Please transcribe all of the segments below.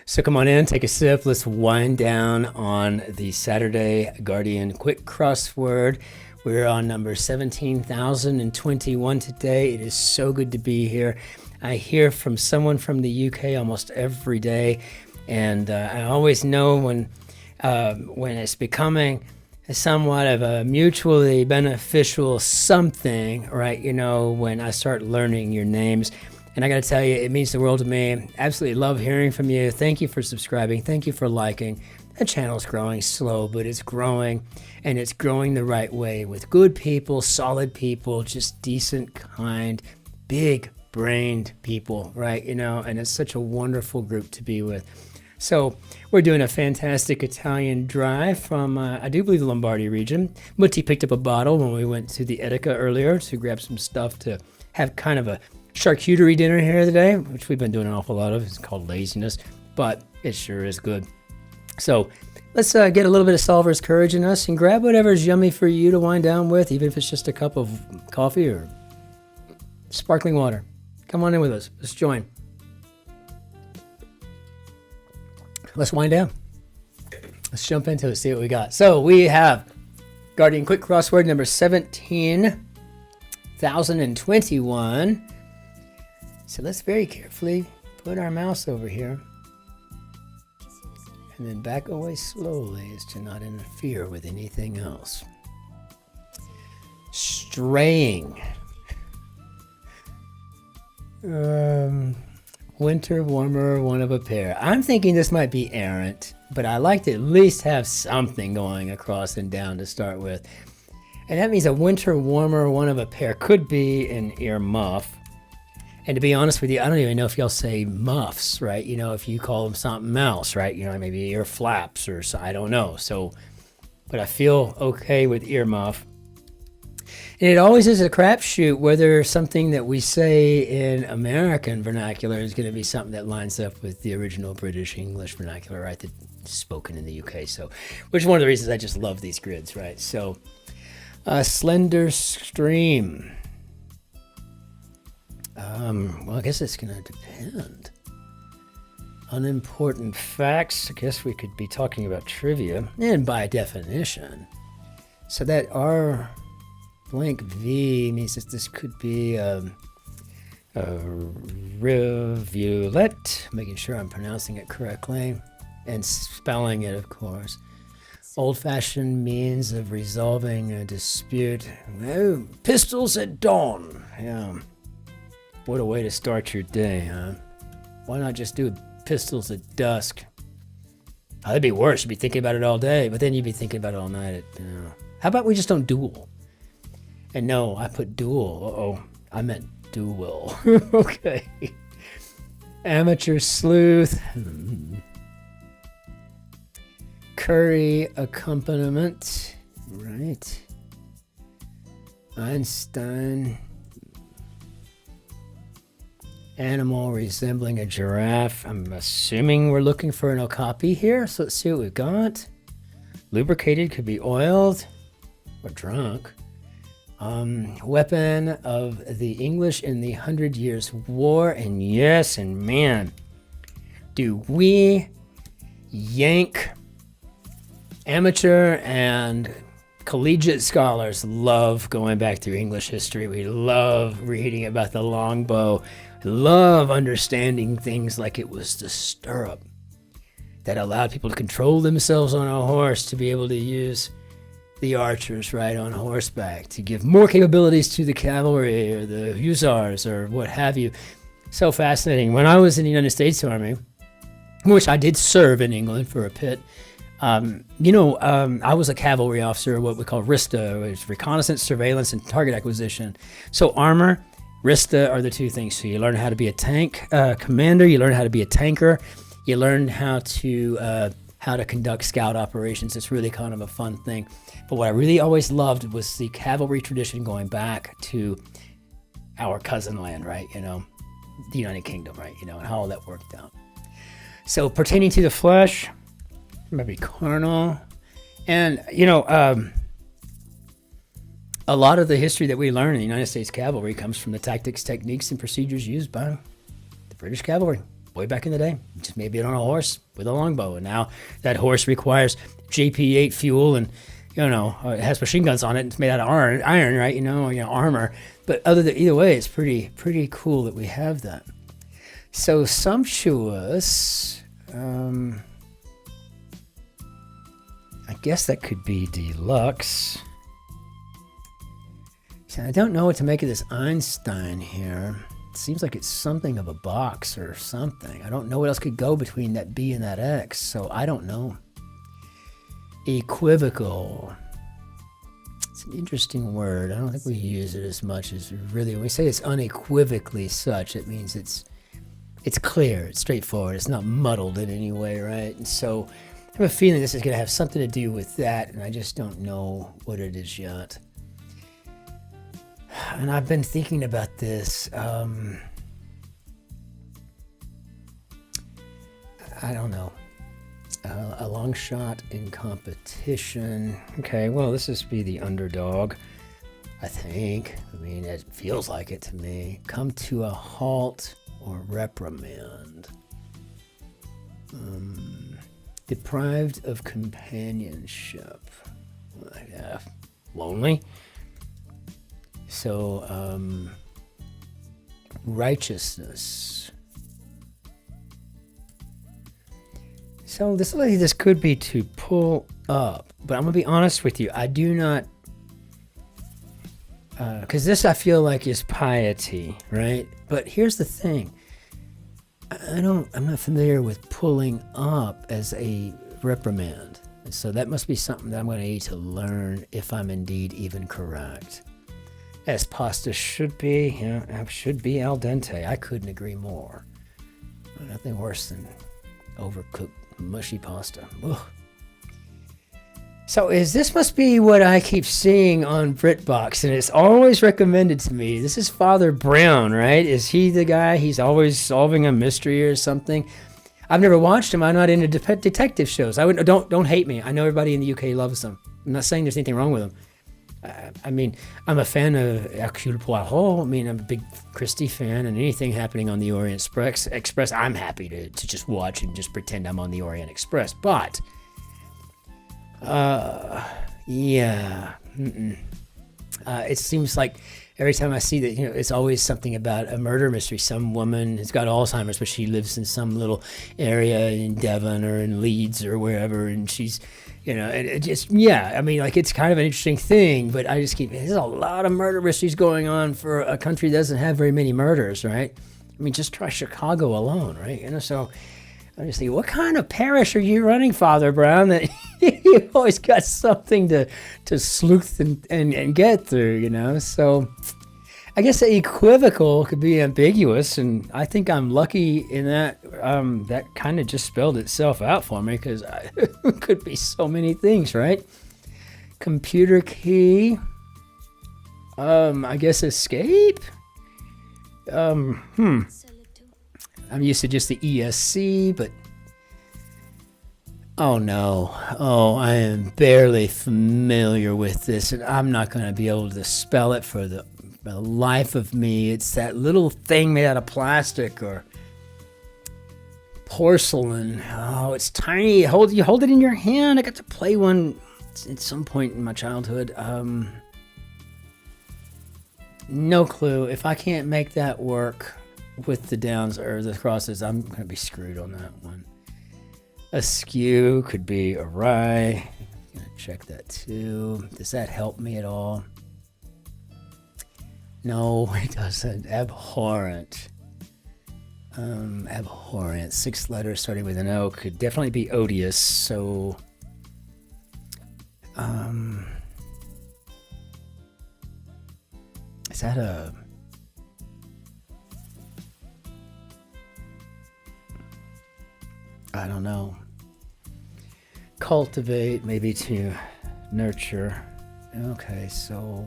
So come on in, take a sip. Let's wind down on the Saturday Guardian Quick Crossword. We're on number 17,021 today. It is so good to be here. I hear from someone from the UK almost every day, and I always know when it's becoming somewhat of a mutually beneficial something, right? You know, when I start learning your names. And I got to tell you, it means the world to me. Absolutely love hearing from you. Thank you for subscribing. Thank you for liking. The channel's growing slow, but it's growing, and it's growing the right way with good people, solid people, just decent, kind, big-brained people, right? You know, and it's such a wonderful group to be with. So we're doing a fantastic Italian drive from, I do believe, the Lombardy region. Mutti picked up a bottle when we went to the Etica earlier to grab some stuff to have kind of a charcuterie dinner here today, which we've been doing an awful lot of. It's called laziness, but it sure is good. So let's get a little bit of solver's courage in us and grab whatever's yummy for you to wind down with, even if it's just a cup of coffee or sparkling water. Come on in with us. Let's join. Let's wind down. Let's jump into it, see what we got. So we have Guardian Quick Crossword number 17,021. So let's very carefully put our mouse over here and then back away slowly as to not interfere with anything else. Straying. Winter warmer, one of a pair. I'm thinking this might be errant, but I like to at least have something going across and down to start with. And that means a winter warmer, one of a pair could be an ear muff. And to be honest with you, I don't even know if y'all say muffs, right? You know, if you call them something else, right? You know, maybe ear flaps or so, I don't know. So, but I feel okay with ear muff. And it always is a crapshoot whether something that we say in American vernacular is going to be something that lines up with the original British English vernacular, right? That's spoken in the UK. So, which is one of the reasons I just love these grids, right? So, slender stream. Well, I guess it's going to depend. Unimportant facts. I guess we could be talking about trivia, and by definition. So that R blank V means that this could be a rivulet, making sure I'm pronouncing it correctly, and spelling it, of course. Old-fashioned means of resolving a dispute. Oh, pistols at dawn. Yeah. What a way to start your day, huh? Why not just do pistols at dusk? Oh, that'd be worse. You'd be thinking about it all day, but then you'd be thinking about it all night. How about we just don't duel? And no, I put duel. Uh-oh, I meant duel. Okay. Amateur sleuth. Curry accompaniment. Right. Einstein. Animal resembling a giraffe. I'm assuming we're looking for an okapi here. So let's see what we've got. Lubricated could be oiled or drunk. Weapon of the English in the 100 Years' War. And yes, and man, do we Yank amateur and collegiate scholars love going back through English history. We love reading about the longbow. Love understanding things like it was the stirrup that allowed people to control themselves on a horse, to be able to use the archers right on horseback, to give more capabilities to the cavalry or the hussars or what have you. So fascinating. When I was in the United States Army, which I did serve in England for a pit, I was a cavalry officer, what we call RISTA, which is reconnaissance, surveillance, and target acquisition. So armor, RISTA are the two things. So you learn how to be a tank commander, you learn how to be a tanker, you learn how to conduct scout operations. It's really kind of a fun thing. But what I really always loved was the cavalry tradition going back to our cousin land, right? You know, the United Kingdom, right? You know, and how all that worked out. So pertaining to the flesh, maybe carnal. And, a lot of the history that we learn in the United States Cavalry comes from the tactics, techniques, and procedures used by the British Cavalry. way back in the day, just maybe on a horse with a longbow. And now that horse requires JP8 fuel and, it has machine guns on it. It's made out of iron, right? Armor. But either way, it's pretty cool that we have that. So sumptuous. I guess that could be deluxe. So I don't know what to make of this Einstein here. It seems like it's something of a box or something. I don't know what else could go between that B and that X, so I don't know. Equivocal. It's an interesting word. I don't think we use it as much as when we say it's unequivocally such, it means it's clear, it's straightforward, it's not muddled in any way, right? And so I have a feeling this is going to have something to do with that, and I just don't know what it is yet. And I've been thinking about this. I don't know. A long shot in competition. Okay, well, this is be the underdog, I think. I mean, it feels like it to me. Come to a halt or reprimand. Deprived of companionship. Lonely. So, righteousness. So this could be to pull up, but I'm gonna be honest with you. I do not, because this I feel like is piety, right? But here's the thing. I'm not familiar with pulling up as a reprimand. So that must be something that I'm going to need to learn if I'm indeed even correct. As pasta should be, should be al dente. I couldn't agree more. Nothing worse than overcooked mushy pasta. Ugh. So this must be what I keep seeing on BritBox, and it's always recommended to me. This is Father Brown, right? Is he the guy? He's always solving a mystery or something. I've never watched him. I'm not into detective shows. Don't hate me. I know everybody in the UK loves them. I'm not saying there's anything wrong with them. I mean, I'm a fan of Hercule Poirot. I mean, I'm a big Christie fan, and anything happening on the Orient Express, I'm happy to just watch and just pretend I'm on the Orient Express. But it seems like every time I see that, it's always something about a murder mystery. Some woman has got Alzheimer's, but she lives in some little area in Devon or in Leeds or wherever, and she's, it's kind of an interesting thing, but I just there's a lot of murder mysteries going on for a country that doesn't have very many murders, right? I mean, just try Chicago alone, right? So I just think, what kind of parish are you running, Father Brown, that you always got something to sleuth and get through, So I guess the equivocal could be ambiguous, and I think I'm lucky in that that kind of just spelled itself out for me, because it could be so many things, right? Computer key. I guess escape. I'm used to just the ESC, but oh no. Oh, I am barely familiar with this, and I'm not going to be able to spell it for the life of me. It's that little thing made out of plastic or porcelain. Oh, it's tiny. You hold it in your hand. I got to play one at some point in my childhood. No clue. If I can't make that work with the downs or the crosses, I'm going to be screwed on that one. Askew could be awry. I'm going to check that too. Does that help me at all? No, it doesn't. Abhorrent. Abhorrent. 6 letters starting with an O could definitely be odious. So, is that a... I don't know. Cultivate, maybe to nurture. Okay, so...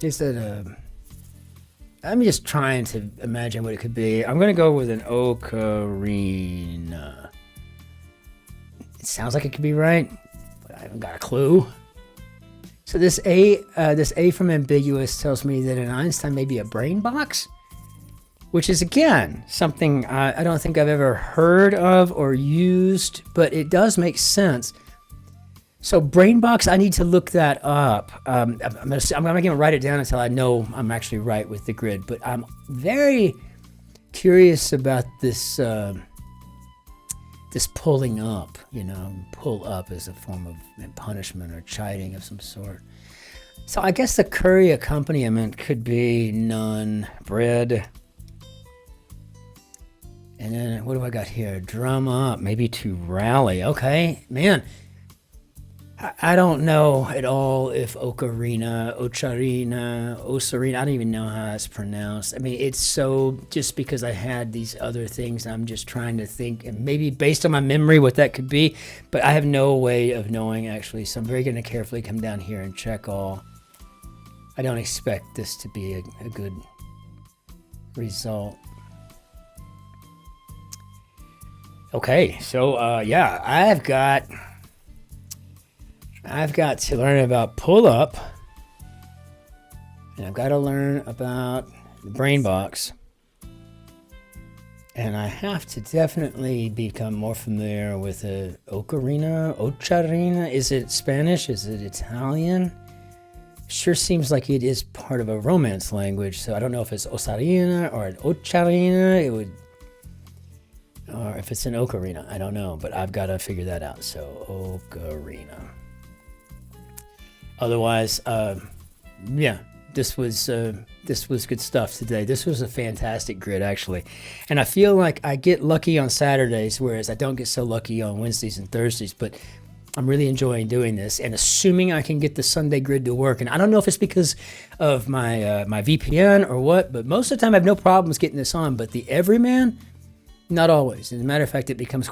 Is that I'm just trying to imagine what it could be. I'm going to go with an ocarina. It sounds like it could be right, but I haven't got a clue. So this A from ambiguous tells me that an Einstein may be a brain box, which is again something I don't think I've ever heard of or used, but it does make sense. So brain box, I need to look that up. I'm gonna write it down until I know I'm actually right with the grid. But I'm very curious about this this pulling up. You know, pull up as a form of punishment or chiding of some sort. So I guess the curry accompaniment could be none, bread. And then what do I got here? Drum up, maybe to rally. Okay, man. I don't know at all if ocarina, ocharina, osarina, I don't even know how it's pronounced. I mean, it's so, just because I had these other things, I'm just trying to think, and maybe based on my memory what that could be, but I have no way of knowing actually, so I'm very going to carefully come down here and check all. I don't expect this to be a good result. Okay, so yeah, I've got to learn about pull up, and I've got to learn about the brain box, and I have to definitely become more familiar with the ocarina, ocharina. Is it Spanish? Is it Italian? Sure seems like it is part of a Romance language, so I don't know if it's osarina or an ocharina. It would, or if it's an ocarina, I don't know, but I've got to figure that out. So ocarina. Otherwise, yeah, this was good stuff today. This was a fantastic grid, actually. And I feel like I get lucky on Saturdays, whereas I don't get so lucky on Wednesdays and Thursdays, but I'm really enjoying doing this and assuming I can get the Sunday grid to work. And I don't know if it's because of my my VPN or what, but most of the time I have no problems getting this on, but the Everyman, not always. As a matter of fact, it becomes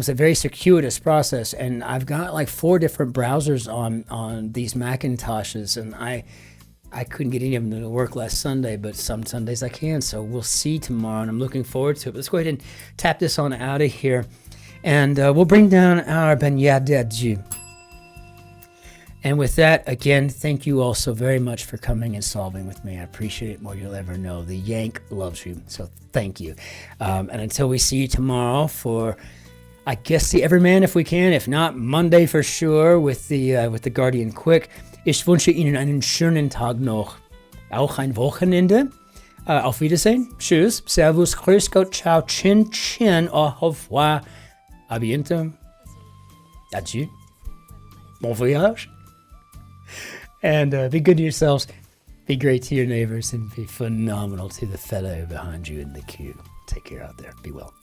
a very circuitous process, and I've got like 4 different browsers on these Macintoshes, and I couldn't get any of them to work last Sunday, but some Sundays I can, so we'll see tomorrow, and I'm looking forward to it. Let's go ahead and tap this on out of here, and we'll bring down our Benyadadju. And with that, again, thank you all so very much for coming and solving with me. I appreciate it more than you'll ever know. The Yank loves you, so thank you. And until we see you tomorrow for, I guess, the Everyman if we can. If not, Monday for sure with the Guardian Quick. Ich wünsche Ihnen einen schönen Tag noch. Auch ein Wochenende. Auf Wiedersehen. Tschüss. Servus. Grüß Gott. Ciao. Cin-Cin. Au revoir. À bientôt. Adieu. Bon voyage. And be good to yourselves, be great to your neighbors, and be phenomenal to the fellow behind you in the queue. Take care out there. Be well.